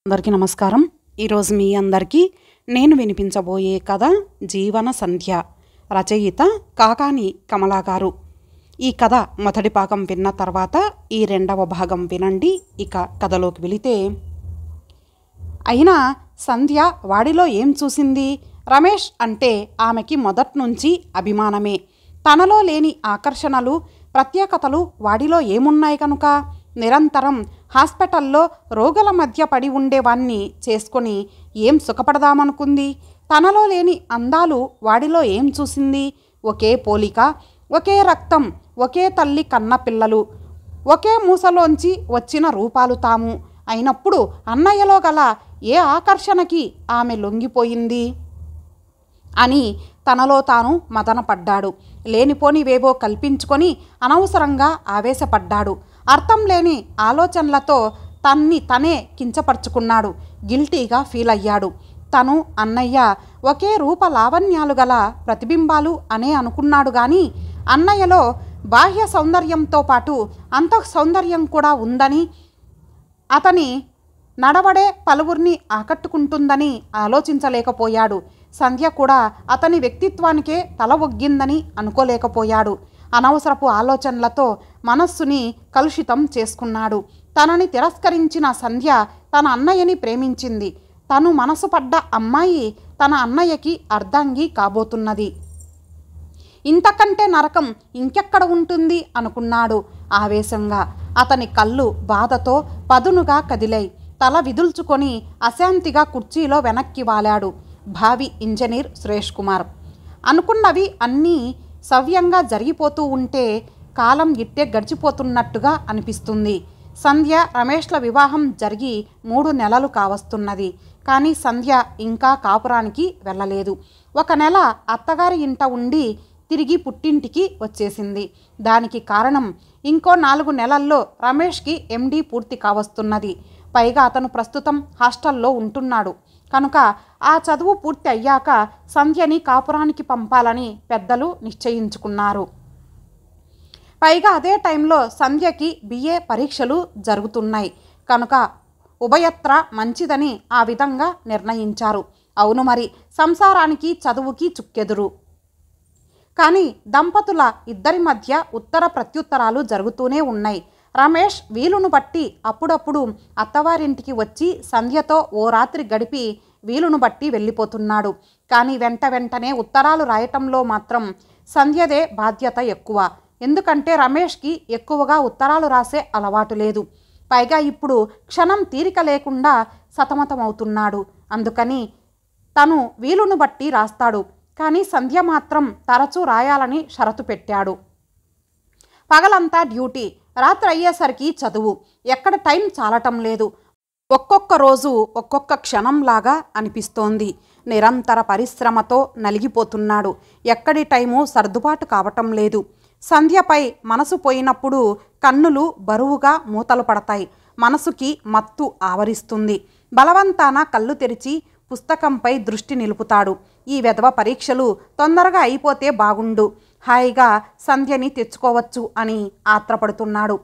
అందరికీ నమస్కారం. ఈరోజు మీ అందరికీ నేను వినిపించబోయే కథ జీవన సంధ్య. రచయిత కాకాని కమలా గారు. ఈ కథ మొదటి భాగం విన్న తర్వాత ఈ రెండవ భాగం వినండి. ఇక కథలోకి వెళితే, అయినా సంధ్య వాడిలో ఏం చూసింది? రమేష్ అంటే ఆమెకి మొదటి నుంచి అభిమానమే. తనలో లేని ఆకర్షణలు, ప్రత్యేకతలు వాడిలో ఏమున్నాయి కనుక నిరంతరం హాస్పిటల్లో రోగుల మధ్య పడి ఉండేవాణ్ణి చేసుకొని ఏం సుఖపడదామనుకుంది? తనలో లేని అందాలు వాడిలో ఏం చూసింది? ఒకే పోలిక, ఒకే రక్తం, ఒకే తల్లి కన్న పిల్లలు, ఒకే మూసలోంచి వచ్చిన రూపాలు తాము అయినప్పుడు అన్నయ్యలో గల ఏ ఆకర్షణకి ఆమె లొంగిపోయింది అని తనలో తాను మదనపడ్డాడు. లేనిపోనివేవో కల్పించుకొని అనవసరంగా ఆవేశపడ్డాడు. అర్థం లేని ఆలోచనలతో తనే కించపరుచుకున్నాడు. గిల్టీగా ఫీల్ అయ్యాడు. తను అన్నయ్య ఒకే రూప లావణ్యాలు గల ప్రతిబింబాలు అనే అనుకున్నాడు. కానీ అన్నయ్యలో బాహ్య సౌందర్యంతో పాటు అంతః సౌందర్యం కూడా ఉందని, అతని నడవడే పలువురిని ఆకట్టుకుంటుందని ఆలోచించలేకపోయాడు. సంధ్య కూడా అతని వ్యక్తిత్వానికే తల ఒగ్గిందని అనుకోలేకపోయాడు. అనవసరపు ఆలోచనలతో మనస్సుని కలుషితం చేసుకున్నాడు. తనని తిరస్కరించిన సంధ్య తన అన్నయ్యని ప్రేమించింది. తను మనసు పడ్డ అమ్మాయి తన అన్నయ్యకి అర్ధాంగి కాబోతున్నది. ఇంతకంటే నరకం ఇంకెక్కడ ఉంటుంది అనుకున్నాడు ఆవేశంగా. అతని కళ్ళు బాధతో పదునుగా కదిలాయి. తల విదుల్చుకొని అశాంతిగా కుర్చీలో వెనక్కి వాలాడు. భావి ఇంజనీర్ సురేష్ కుమార్. అనుకున్నవి అన్నీ సవ్యంగా జరిగిపోతూ ఉంటే కాలం ఇట్టే గడిచిపోతున్నట్టుగా అనిపిస్తుంది. సంధ్య రమేష్ల వివాహం జరిగి 3 నెలలు కావస్తున్నది. కానీ సంధ్య ఇంకా కాపురానికి వెళ్ళలేదు. 1 నెల అత్తగారి ఇంట ఉండి తిరిగి పుట్టింటికి వచ్చేసింది. దానికి కారణం ఇంకో 4 నెలల్లో రమేష్కి MD పూర్తి కావస్తున్నది. పైగా అతను ప్రస్తుతం హాస్టల్లో ఉంటున్నాడు కనుక ఆ చదువు పూర్తి అయ్యాక సంధ్యని కాపురానికి పంపాలని పెద్దలు నిశ్చయించుకున్నారు. పైగా అదే టైంలో సంధ్యకి BA పరీక్షలు జరుగుతున్నాయి కనుక ఉభయత్ర మంచిదని ఆ విధంగా నిర్ణయించారు. అవును మరి, సంసారానికి చదువుకి చుక్కెదురు. కానీ దంపతుల ఇద్దరి మధ్య ఉత్తర ప్రత్యుత్తరాలు జరుగుతూనే ఉన్నాయి. రమేష్ వీలును బట్టి అప్పుడప్పుడు అత్తవారింటికి వచ్చి సంధ్యతో ఓ రాత్రి గడిపి వీలును బట్టి వెళ్ళిపోతున్నాడు. కానీ వెంటనే ఉత్తరాలు రాయటంలో మాత్రం సంధ్యదే బాధ్యత ఎక్కువ. ఎందుకంటే రమేష్కి ఎక్కువగా ఉత్తరాలు రాసే అలవాటు లేదు. పైగా ఇప్పుడు క్షణం తీరిక లేకుండా సతమతమవుతున్నాడు. అందుకని తను వీలును బట్టి రాస్తాడు. కానీ సంధ్య మాత్రం తరచూ రాయాలని షరతు పెట్టాడు. పగలంతా డ్యూటీ, రాత్రి అయ్యేసరికి చదువు. ఎక్కడ టైం చాలటం లేదు. ఒక్కొక్క రోజు ఒక్కొక్క క్షణంలాగా అనిపిస్తోంది. నిరంతర పరిశ్రమతో నలిగిపోతున్నాడు. ఎక్కడి టైము సర్దుబాటు కావటం లేదు. సంధ్యపై మనసు పోయినప్పుడు కన్నులు బరువుగా మూతలు పడతాయి. మనసుకి మత్తు ఆవరిస్తుంది. బలవంతాన కళ్ళు తెరిచి పుస్తకంపై దృష్టి నిలుపుతాడు. ఈ వెధవ పరీక్షలు తొందరగా అయిపోతే బాగుండు, హాయిగా సంధ్యని తెచ్చుకోవచ్చు అని ఆత్రపడుతున్నాడు.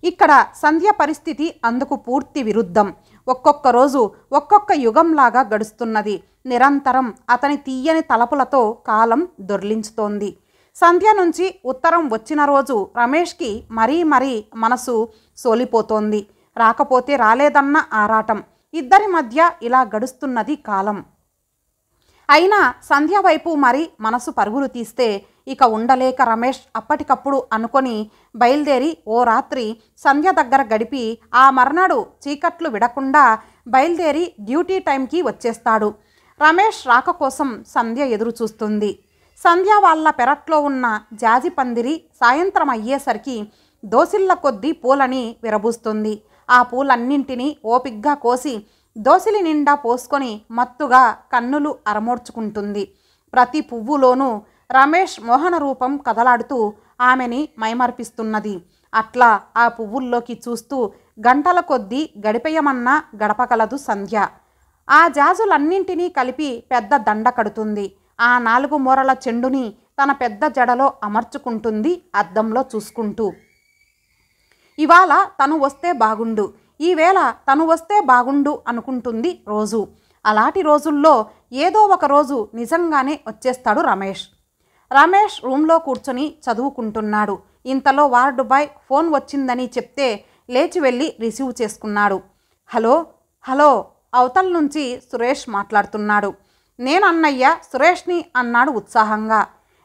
ఇక్కడ సంధ్య పరిస్థితి అందుకు పూర్తి విరుద్ధం. ఒక్కొక్క రోజు ఒక్కొక్క యుగంలాగా గడుస్తున్నది. నిరంతరం అతని తీయని తలపులతో కాలం దొర్లించుతోంది. సంధ్య నుంచి ఉత్తరం వచ్చిన రోజు రమేష్కి మరీ మనసు సోలిపోతోంది. రాకపోతే రాలేదన్న ఆరాటం. ఇద్దరి మధ్య ఇలా గడుస్తున్నది కాలం. అయినా సంధ్య వైపు మరి మనసు పరుగులు తీస్తే ఇక ఉండలేక రమేష్ అప్పటికప్పుడు అనుకొని బయలుదేరి ఓ రాత్రి సంధ్య దగ్గర గడిపి ఆ మర్నాడు చీకట్లు విడకుండా బయలుదేరి డ్యూటీ టైంకి వచ్చేస్తాడు. రమేష్ రాక కోసం సంధ్య ఎదురు చూస్తుంది. సంధ్య వాళ్ళ పెరట్లో ఉన్న జాజి పందిరి సాయంత్రం అయ్యేసరికి దోసిళ్ళ కొద్దీ పూలని విరబూస్తుంది. ఆ పూలన్నింటినీ ఓపిగ్గా కోసి దోసిలి నిండా పోసుకొని మత్తుగా కన్నులు అరమోడ్చుకుంటుంది. ప్రతి పువ్వులోనూ రమేష్ మోహన రూపం కదలాడుతూ ఆమెని మైమర్పిస్తున్నది. అట్లా ఆ పువ్వుల్లోకి చూస్తూ గంటల కొద్దీ గడిపేయమన్నా గడపగలదు సంధ్య. ఆ జాజులన్నింటినీ కలిపి పెద్ద దండ కడుతుంది. ఆ 4 మూరల చెండుని తన పెద్ద జడలో అమర్చుకుంటుంది అద్దంలో చూసుకుంటూ. ఇవాళ తను వస్తే బాగుండు, ఈవేళ తను వస్తే బాగుండు అనుకుంటుంది రోజు. అలాంటి రోజుల్లో ఏదో ఒక రోజు నిజంగానే వచ్చేస్తాడు రమేష్. రమేష్ రూమ్లో కూర్చొని చదువుకుంటున్నాడు. ఇంతలో వార్డు బాయ్ ఫోన్ వచ్చిందని చెప్తే లేచి వెళ్ళి రిసీవ్ చేసుకున్నాడు. హలో హలో అవతల నుంచి సురేష్ మాట్లాడుతున్నాడు. నేను అన్నయ్య సురేష్ని అన్నాడు ఉత్సాహంగా.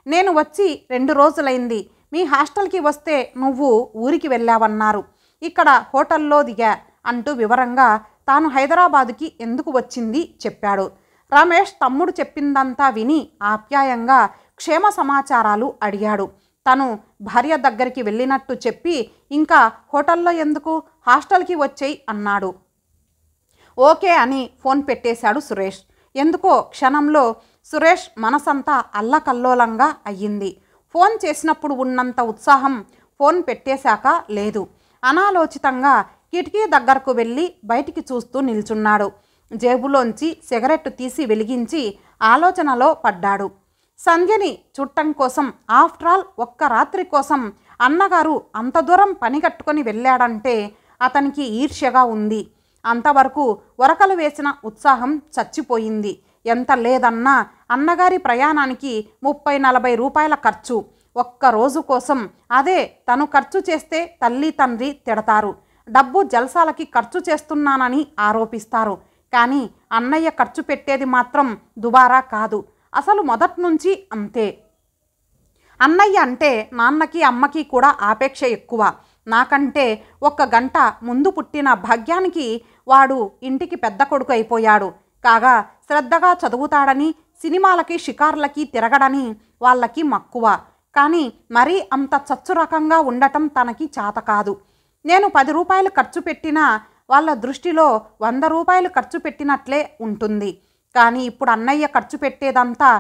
నేను వచ్చి 2 రోజులైంది. మీ హాస్టల్కి వస్తే నువ్వు ఊరికి వెళ్ళావన్నారు. ఇక్కడ హోటల్లో దిగా అంటూ వివరంగా తాను హైదరాబాదుకి ఎందుకు వచ్చింది చెప్పాడు. రమేష్ తమ్ముడు చెప్పిందంతా విని ఆప్యాయంగా క్షేమ సమాచారాలు అడిగాడు. తను భార్య దగ్గరికి వెళ్ళినట్టు చెప్పి ఇంకా హోటల్లో ఎందుకు, హాస్టల్కి వచ్చేయి అన్నాడు. ఓకే అని ఫోన్ పెట్టేశాడు సురేష్. ఎందుకో క్షణంలో సురేష్ మనసంతా అల్లకల్లోలంగా అయ్యింది. ఫోన్ చేసినప్పుడు ఉన్నంత ఉత్సాహం ఫోన్ పెట్టేశాక లేదు. అనాలోచితంగా కిటికీ దగ్గరకు వెళ్ళి బయటికి చూస్తూ నిల్చున్నాడు. జేబులోంచి సిగరెట్టు తీసి వెలిగించి ఆలోచనలో పడ్డాడు. సంధ్యని చుట్టం కోసం, ఆఫ్టర్ ఆల్ ఒక్క రాత్రి కోసం అన్నగారు అంత దూరం పని కట్టుకొని వెళ్ళాడంటే అతనికి ఈర్ష్యగా ఉంది. అంతవరకు వరకలు వేసిన ఉత్సాహం చచ్చిపోయింది. ఎంత లేదన్నా అన్నగారి ప్రయాణానికి 30-40 రూపాయల ఖర్చు. ఒక్క రోజు కోసం. అదే తను ఖర్చు చేస్తే తల్లి తండ్రి తిడతారు. డబ్బు జల్సాలకి ఖర్చు చేస్తున్నానని ఆరోపిస్తారు. కానీ అన్నయ్య ఖర్చు పెట్టేది మాత్రం దుబారా కాదు. అసలు మొదటి నుంచి అంతే. అన్నయ్య అంటే నాన్నకి అమ్మకి కూడా ఆపేక్ష ఎక్కువ. నాకంటే 1 గంట ముందు పుట్టిన భాగ్యానికి వాడు ఇంటికి పెద్ద కొడుకు అయిపోయాడు. కాగా శ్రద్ధగా చదువుతాడని, సినిమాలకి షికార్లకి తిరగడని వాళ్ళకి మక్కువ. కానీ మరీ అంత చచ్చు రకంగా ఉండటం తనకి చేత కాదు. నేను 10 రూపాయలు ఖర్చు పెట్టినా వాళ్ళ దృష్టిలో 100 రూపాయలు ఖర్చు పెట్టినట్లే ఉంటుంది. కానీ ఇప్పుడు అన్నయ్య ఖర్చు పెట్టేదంతా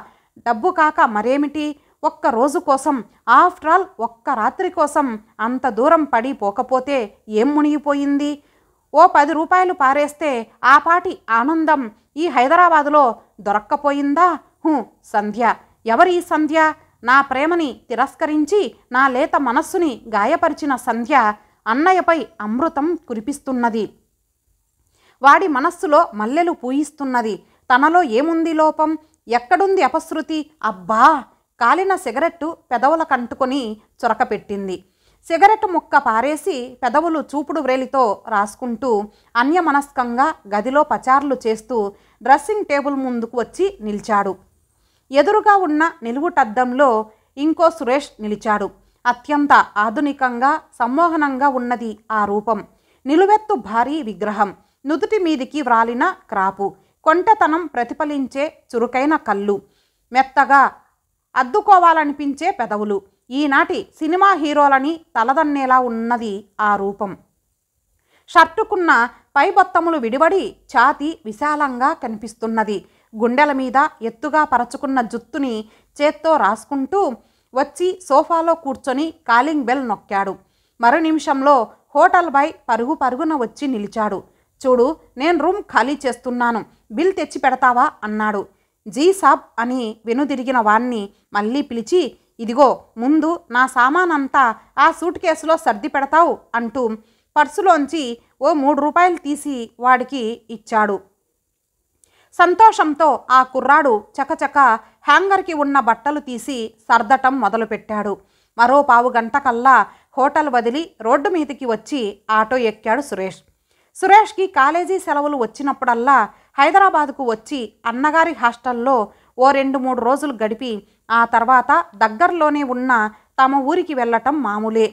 డబ్బు కాక మరేమిటి? ఒక్క రోజు కోసం, ఆఫ్టర్ ఆల్ ఒక్క రాత్రి కోసం అంత దూరం పడి పోకపోతే ఏం మునిగిపోయింది? ఓ 10 రూపాయలు పారేస్తే ఆ పాటి ఆనందం ఈ హైదరాబాదులో దొరక్కపోయిందా? సంధ్య. ఎవరి సంధ్య? నా ప్రేమని తిరస్కరించి నా లేత మనస్సుని గాయపరిచిన సంధ్య అన్నయ్యపై అమృతం కురిపిస్తున్నది. వాడి మనస్సులో మల్లెలు పూయిస్తున్నది. తనలో ఏముంది లోపం? ఎక్కడుంది అపశృతి? అబ్బా! కాలిన సిగరెట్టు పెదవులకంటుకొని చొరకపెట్టింది. సిగరెట్టు ముక్క పారేసి పెదవులు చూపుడు వ్రేలితో రాసుకుంటూ అన్యమనస్కంగా గదిలో పచార్లు చేస్తూ డ్రెస్సింగ్ టేబుల్ ముందుకు వచ్చి నిలిచాడు. ఎదురుగా ఉన్న నిలువుటద్దంలో ఇంకో సురేష్ నిలిచాడు. అత్యంత ఆధునికంగా సమ్మోహనంగా ఉన్నది ఆ రూపం. నిలువెత్తు భారీ విగ్రహం, నుదుటి మీదికి వ్రాలిన క్రాపు, కొంటెతనం ప్రతిఫలించే చురుకైన కళ్ళు, మెత్తగా అద్దుకోవాలనిపించే పెదవులు. ఈనాటి సినిమా హీరోలని తలదన్నేలా ఉన్నది ఆ రూపం. షర్టుకున్న పై బొత్తములు విడివడి ఛాతీ విశాలంగా కనిపిస్తున్నది. గుండెల మీద ఎత్తుగా పరచుకున్న జుత్తుని చేత్తో రాసుకుంటూ వచ్చి సోఫాలో కూర్చొని కాలింగ్ బెల్ నొక్కాడు. మరో నిమిషంలో హోటల్ బాయ్ పరుగు పరుగున వచ్చి నిలిచాడు. చూడు, నేను రూమ్ ఖాళీ చేస్తున్నాను, బిల్ తెచ్చి పెడతావా అన్నాడు. జీ సాబ్ అని వెనుదిరిగిన వాణ్ణి మళ్ళీ పిలిచి, ఇదిగో ముందు నా సామానంతా ఆ సూట్ కేసులో సర్ది పెడతావు అంటూ పర్సులోంచి ఓ 3 రూపాయలు తీసి వాడికి ఇచ్చాడు. సంతోషంతో ఆ కుర్రాడు చకచక హ్యాంగర్కి ఉన్న బట్టలు తీసి సర్దటం మొదలుపెట్టాడు. మరో 15 గంట కల్లా హోటల్ వదిలి రోడ్డు మీదకి వచ్చి ఆటో ఎక్కాడు సురేష్. సురేష్కి కాలేజీ సెలవులు వచ్చినప్పుడల్లా హైదరాబాదుకు వచ్చి అన్నగారి హాస్టల్లో ఓ 2-3 రోజులు గడిపి ఆ తర్వాత దగ్గరలోనే ఉన్న తమ ఊరికి వెళ్ళటం మామూలే.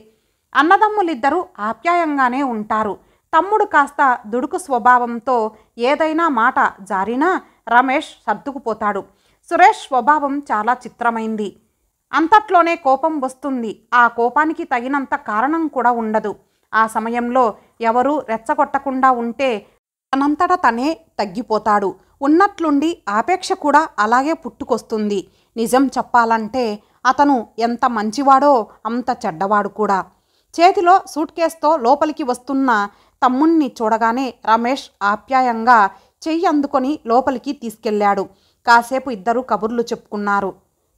అన్నదమ్ములిద్దరూ ఆప్యాయంగానే ఉంటారు. తమ్ముడు కాస్త దుడుకు స్వభావంతో ఏదైనా మాట జారినా రమేష్ సర్దుకుపోతాడు. సురేష్ స్వభావం చాలా చిత్రమైంది. అంతట్లోనే కోపం వస్తుంది. ఆ కోపానికి తగినంత కారణం కూడా ఉండదు. ఆ సమయంలో ఎవరూ రెచ్చగొట్టకుండా ఉంటే తనంతట తనే తగ్గిపోతాడు. ఉన్నట్లుండి ఆపేక్ష కూడా అలాగే పుట్టుకొస్తుంది. నిజం చెప్పాలంటే అతను ఎంత మంచివాడో అంత చెడ్డవాడు కూడా. చేతిలో సూట్ కేసుతో లోపలికి వస్తున్న తమ్ముణ్ణి చూడగానే రమేష్ ఆప్యాయంగా చెయ్యి అందుకొని లోపలికి తీసుకెళ్లాడు. కాసేపు ఇద్దరు కబుర్లు చెప్పుకున్నారు.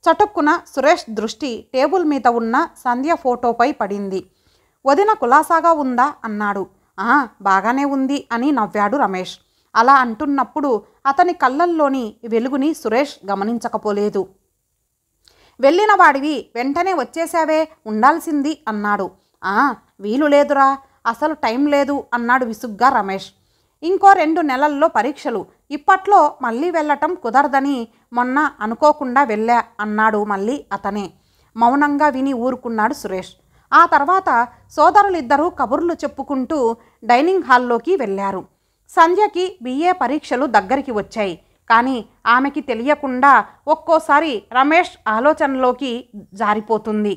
చటుక్కున సురేష్ దృష్టి టేబుల్ మీద ఉన్న సంధ్య ఫోటోపై పడింది. వదిన కులాసాగా ఉందా అన్నాడు. బాగానే ఉంది అని నవ్వాడు రమేష్. అలా అంటున్నప్పుడు అతని కళ్ళల్లోని వెలుగుని సురేష్ గమనించకపోలేదు. వెళ్ళిన వాడివి వెంటనే వచ్చేసావే, ఉండాల్సింది అన్నాడు. వీలు లేదురా, అసలు టైం లేదు అన్నాడు విసుగ్గా రమేష్. ఇంకో 2 నెలల్లో పరీక్షలు, ఇప్పట్లో మళ్ళీ వెళ్ళటం కుదరదని మొన్న అనుకోకుండా వెళ్ళా అన్నాడు మళ్ళీ అతనే. మౌనంగా విని ఊరుకున్నాడు సురేష్. ఆ తర్వాత సోదరులిద్దరూ కబుర్లు చెప్పుకుంటూ డైనింగ్ హాల్లోకి వెళ్ళారు. సంధ్యకి BA పరీక్షలు దగ్గరికి వచ్చాయి. కానీ ఆమెకి తెలియకుండా ఒక్కోసారి రమేష్ ఆలోచనలోకి జారిపోతుంది.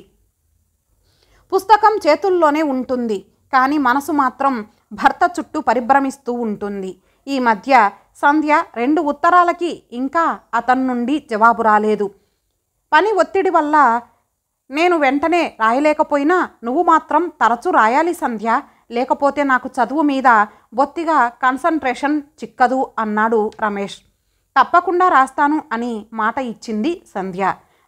పుస్తకం చేతుల్లోనే ఉంటుంది, కానీ మనసు మాత్రం భర్త చుట్టూ పరిభ్రమిస్తూ ఉంటుంది. ఈ మధ్య సంధ్య 2 ఉత్తరాలకి ఇంకా అతని నుండి జవాబు రాలేదు. పని ఒత్తిడి వల్ల నేను వెంటనే రాయలేకపోయినా నువ్వు మాత్రం తరచూ రాయాలి సంధ్య, లేకపోతే నాకు చదువు మీద బొత్తిగా కాన్సంట్రేషన్ చిక్కదు అన్నాడు రమేష్. తప్పకుండా రాస్తాను అని మాట ఇచ్చింది సంధ్య.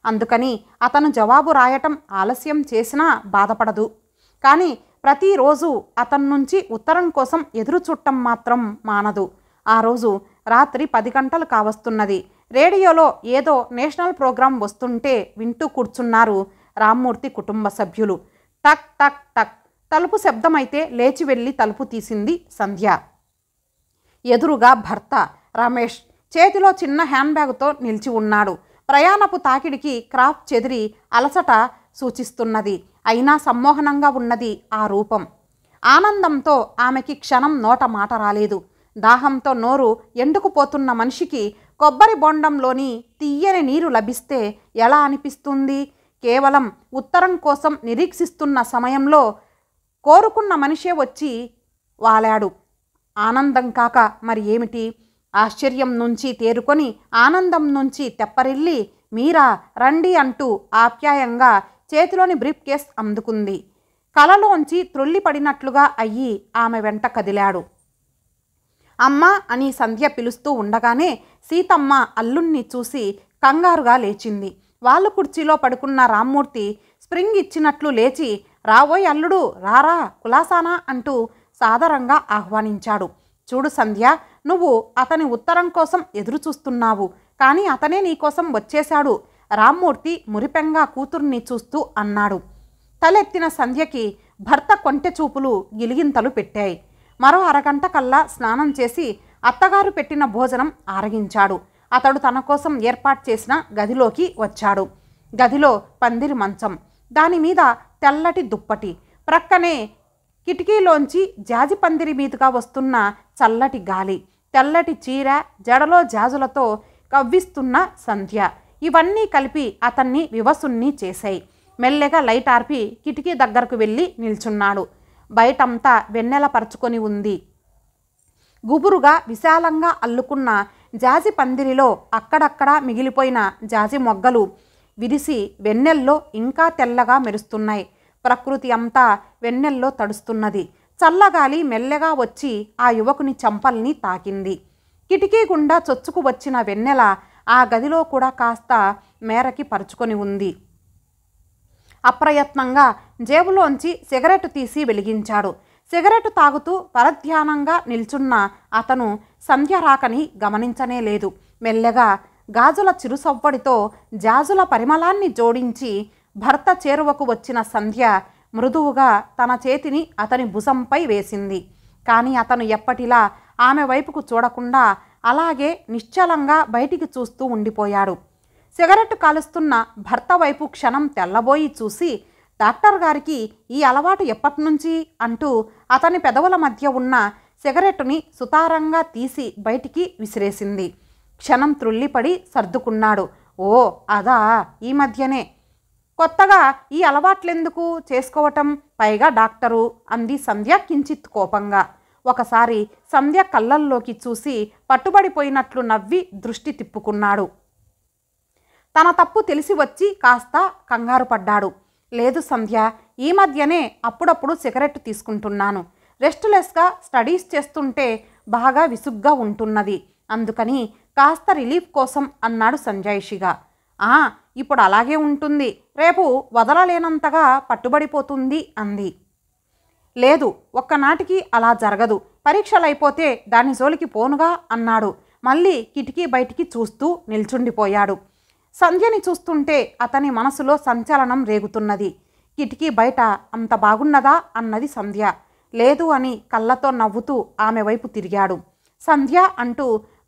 అందుకని అతను జవాబు రాయటం ఆలస్యం చేసినా బాధపడదు. కానీ ప్రతిరోజు అతని నుంచి ఉత్తరం కోసం ఎదురు చూడటం మాత్రం మానదు. ఆ రోజు రాత్రి 10 గంటలు కావస్తున్నది. రేడియోలో ఏదో నేషనల్ ప్రోగ్రాం వస్తుంటే వింటూ కూర్చున్నారు రామ్మూర్తి కుటుంబ సభ్యులు. టక్ టక్ టక్ తలుపు శబ్దమైతే లేచి వెళ్ళి తలుపు తీసింది సంధ్య. ఎదురుగా భర్త రమేష్ చేతిలో చిన్న హ్యాండ్ బ్యాగుతో నిలిచి ఉన్నాడు. ప్రయాణపు తాకిడికి క్రాఫ్ చెదిరి అలసట సూచిస్తున్నది. అయినా సమ్మోహనంగా ఉన్నది ఆ రూపం. ఆనందంతో ఆమెకి క్షణం నోట మాట రాలేదు. దాహంతో నోరు ఎండుకుపోతున్న మనిషికి కొబ్బరి బొండంలోని తీయని నీరు లభిస్తే ఎలా అనిపిస్తుంది? కేవలం ఉత్తరం కోసం నిరీక్షిస్తున్న సమయంలో కోరుకున్న మనిషే వచ్చి వాలాడు. ఆనందం కాక మరి ఏమిటి? ఆశ్చర్యం నుంచి తేరుకొని ఆనందం నుంచి తెప్పరిల్లి మీరా రండి అంటూ ఆప్యాయంగా చేతిలోని బ్రీఫ్ కేస్ అందుకుంది. కలలోంచి త్రొల్లిపడినట్లుగా అయ్యి ఆమె వెంట కదిలాడు. అమ్మా అని సంధ్య పిలుస్తూ ఉండగానే సీతమ్మ అల్లుణ్ణి చూసి కంగారుగా లేచింది. వాళ్ళు కుర్చీలో పడుకున్న రామ్మూర్తి స్ప్రింగ్ ఇచ్చినట్లు లేచి రావోయ్ అల్లుడు, రారా కులాసానా అంటూ సాదరంగా ఆహ్వానించాడు. చూడు సంధ్య, నువ్వు అతని ఉత్తరం కోసం ఎదురు చూస్తున్నావు, కానీ అతనే నీకోసం వచ్చేశాడు. రామ్మూర్తి మురిపెంగా కూతుర్ని చూస్తూ అన్నాడు. తలెత్తిన సంధ్యకి భర్త కొంటె చూపులు గిలిగింతలు పెట్టాయి. మరో అరగంట కల్లా స్నానం చేసి అత్తగారు పెట్టిన భోజనం ఆరగించాడు. అతడు తన కోసం ఏర్పాటు చేసిన గదిలోకి వచ్చాడు. గదిలో పందిరి మంచం, దానిమీద తెల్లటి దుప్పటి, ప్రక్కనే కిటికీలోంచి జాజి పందిరి మీదుగా వస్తున్న చల్లటి గాలి, తెల్లటి చీర, జడలో జాజులతో కవ్విస్తున్న సంధ్య, ఇవన్నీ కలిపి అతన్ని వివసుణ్ణి చేశాయి. మెల్లగా లైట్ ఆర్పి కిటికీ దగ్గరకు వెళ్ళి నిల్చున్నాడు. బయటంతా వెన్నెల పరుచుకొని ఉంది. గుబురుగా విశాలంగా అల్లుకున్న జాజి పందిరిలో అక్కడక్కడా మిగిలిపోయిన జాజి మొగ్గలు విరిసి వెన్నెల్లో ఇంకా తెల్లగా మెరుస్తున్నాయి. ప్రకృతి అంతా వెన్నెల్లో తడుస్తున్నది. చల్లగాలి మెల్లగా వచ్చి ఆ యువకుని చంపల్ని తాకింది. కిటికీ గుండా చొచ్చుకు వచ్చిన వెన్నెల ఆ గదిలో కూడా కాస్త మేరకి పరుచుకొని ఉంది. అప్రయత్నంగా జేబులోంచి సిగరెట్ తీసి వెలిగించాడు. సిగరెట్ తాగుతూ పరధ్యానంగా నిల్చున్న అతను సంధ్య రాకని గమనించనే లేదు. మెల్లగా గాజుల చిరుసవ్వడితో జాజుల పరిమళాన్ని జోడించి భర్త చేరువకు వచ్చిన సంధ్య మృదువుగా తన చేతిని అతని భుజంపై వేసింది. కానీ అతను ఎప్పటిలా ఆమె వైపుకు చూడకుండా అలాగే నిశ్చలంగా బయటికి చూస్తూ ఉండిపోయాడు. సిగరెట్ కాలుస్తున్న భర్త వైపు క్షణం తెల్లబోయి చూసి, డాక్టర్ గారికి ఈ అలవాటు ఎప్పటినుంచి అంటూ అతని పెదవుల మధ్య ఉన్న సిగరెట్టుని సుతారంగా తీసి బయటికి విసిరేసింది. క్షణం త్రుళ్ళిపడి సర్దుకున్నాడు. ఓ అదా, ఈ మధ్యనే. కొత్తగా ఈ అలవాట్లెందుకు చేసుకోవటం, పైగా డాక్టరు అంది సంధ్య కించిత్ కోపంగా. ఒకసారి సంధ్య కళ్ళల్లోకి చూసి పట్టుబడిపోయినట్లు నవ్వి దృష్టి తిప్పుకున్నాడు. తన తప్పు తెలిసి వచ్చి కాస్త కంగారు పడ్డాడు. లేదు సంధ్య, ఈ మధ్యనే అప్పుడప్పుడు సిగరెట్ తీసుకుంటున్నాను. రెస్ట్లెస్గా స్టడీస్ చేస్తుంటే బాగా విసుగ్గా ఉంటున్నది, అందుకని కాస్త రిలీఫ్ కోసం అన్నాడు సంజాయిషిగా. ఇప్పుడు అలాగే ఉంటుంది, రేపు వదలలేనంతగా పట్టుబడిపోతుంది అంది. లేదు, ఒక్కనాటికి అలా జరగదు. పరీక్షలైపోతే దాని జోలికి పోనుగా అన్నాడు. మళ్ళీ కిటికీ బయటికి చూస్తూ నిల్చుండిపోయాడు. సంధ్యని చూస్తుంటే అతని మనసులో సంచలనం రేగుతున్నది. కిటికీ బయట అంత బాగున్నదా అన్నది సంధ్య. లేదు అని కళ్ళతో నవ్వుతూ ఆమె వైపు తిరిగాడు. సంధ్య అంటూ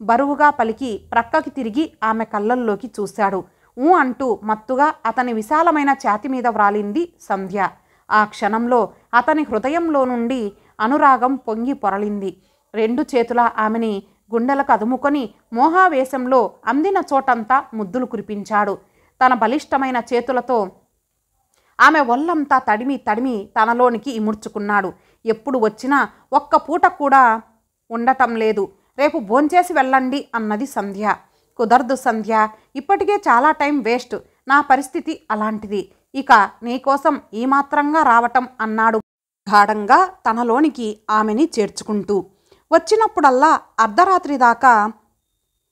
బరువుగా పలికి ప్రక్కకి తిరిగి ఆమె కళ్ళల్లోకి చూశాడు. ఊ అంటూ మత్తుగా అతని విశాలమైన ఛాతి మీద వ్రాలింది సంధ్య. ఆ క్షణంలో అతని హృదయంలో నుండి అనురాగం పొంగి పొరలింది. రెండు చేతుల ఆమెని గుండెలకు అదుముకొని మోహావేశంలో అందిన చోటంతా ముద్దులు కురిపించాడు. తన బలిష్టమైన చేతులతో ఆమె ఒళ్ళంతా తడిమి తడిమి తనలోనికి ఇముడ్చుకున్నాడు. ఎప్పుడు వచ్చినా ఒక్క పూట కూడా ఉండటం లేదు. రేపు భోంచేసి వెళ్ళండి అన్నది సంధ్య. కుదరదు సంధ్య, ఇప్పటికే చాలా టైం వేస్ట్. నా పరిస్థితి అలాంటిది. ఇక నీకోసం ఈ మాత్రంగా రావటం అన్నాడు గాఢంగా తనలోనికి ఆమెని చేర్చుకుంటూ. వచ్చినప్పుడల్లా అర్ధరాత్రి దాకా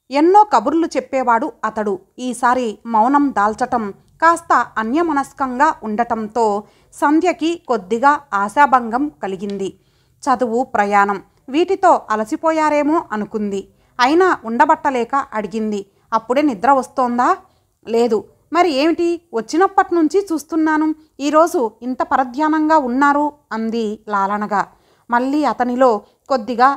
ఎన్నో కబుర్లు చెప్పేవాడు అతడు. ఈసారి మౌనం దాల్చటం కాస్త అన్యమనస్కంగా ఉండటంతో సంధ్యకి కొద్దిగా ఆశాభంగం కలిగింది. చదువు, ప్రయాణం వీటితో అలసిపోయారేమో అనుకుంది. అయినా ఉండబట్టలేక అడిగింది, అప్పుడే నిద్ర వస్తోందా? లేదు. మరి ఏమిటి, వచ్చినప్పటి నుంచి చూస్తున్నాను, ఈరోజు ఇంత పరధ్యానంగా ఉన్నారు అంది లాలనగా. మళ్ళీ అతనిలో కొద్దిగా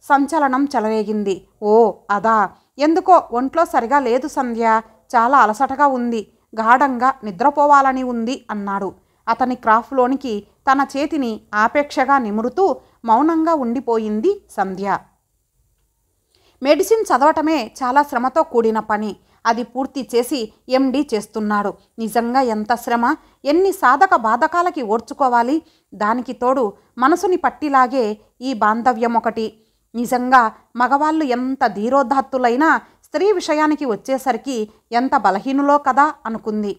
సంచలనం చెలరేగింది. ఓ అదా, ఎందుకో ఒంట్లో సరిగా లేదు సంధ్య, చాలా అలసటగా ఉంది, గాఢంగా నిద్రపోవాలని ఉంది అన్నాడు. అతని క్రాఫ్లోనికి తన చేతిని ఆపేక్షగా నిమురుతూ మౌనంగా ఉండిపోయింది సంధ్య. మెడిసిన్ చదవటమే చాలా శ్రమతో కూడిన పని. అది పూర్తి చేసి ఎండి చేస్తున్నాడు. నిజంగా ఎంత శ్రమ, ఎన్ని సాధక బాధకాలకి ఓర్చుకోవాలి. దానికి తోడు మనసుని పట్టిలాగే ఈ బాంధవ్యం ఒకటి. నిజంగా మగవాళ్ళు ఎంత ధీరోదాత్తులైనా స్త్రీ విషయానికి వచ్చేసరికి ఎంత బలహీనులో కదా అనుకుంది.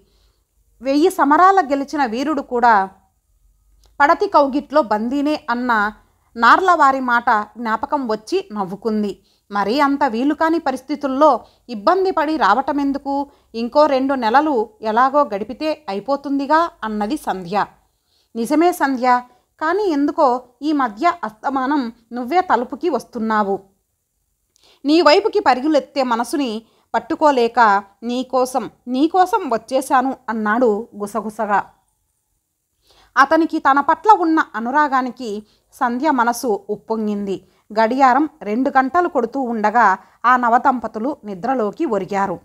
1000 సమరాల గెలిచిన వీరుడు కూడా పడతి కౌగిట్లో బందీనే అన్న నార్లవారి మాట జ్ఞాపకం వచ్చి నవ్వుకుంది. మరీ అంత వీలు కాని పరిస్థితుల్లో ఇబ్బంది పడి రావటమెందుకు, ఇంకో 2 నెలలు ఎలాగో గడిపితే అయిపోతుందిగా అన్నది సంధ్య. నిజమే సంధ్య, కానీ ఎందుకో ఈ మధ్య అస్తమానం నువ్వే తలుపుకి వస్తున్నావు. నీ వైపుకి పరుగులెత్తే మనసుని పట్టుకోలేక నీకోసం వచ్చేశాను అన్నాడు గుసగుసగా. అతనికి తన పట్ల ఉన్న అనురాగానికి సంధ్య మనసు ఉప్పొంగింది. గడియారం 2 గంటలు కొడుతూ ఉండగా ఆ నవదంపతులు నిద్రలోకి ఒరిగారు.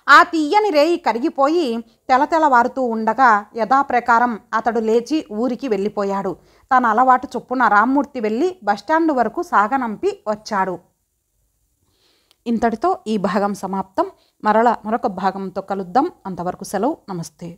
ఆ తీయని రేయి కరిగిపోయి తెలతెలవారుతూ ఉండగా యథాప్రకారం అతడు లేచి ఊరికి వెళ్ళిపోయాడు. తన అలవాటు చొప్పున రామ్మూర్తి వెళ్ళి బస్టాండు వరకు సాగనంపి వచ్చాడు. ఇంతటితో ఈ భాగం సమాప్తం. మరొక భాగంతో కలుద్దాం. అంతవరకు సెలవు. నమస్తే.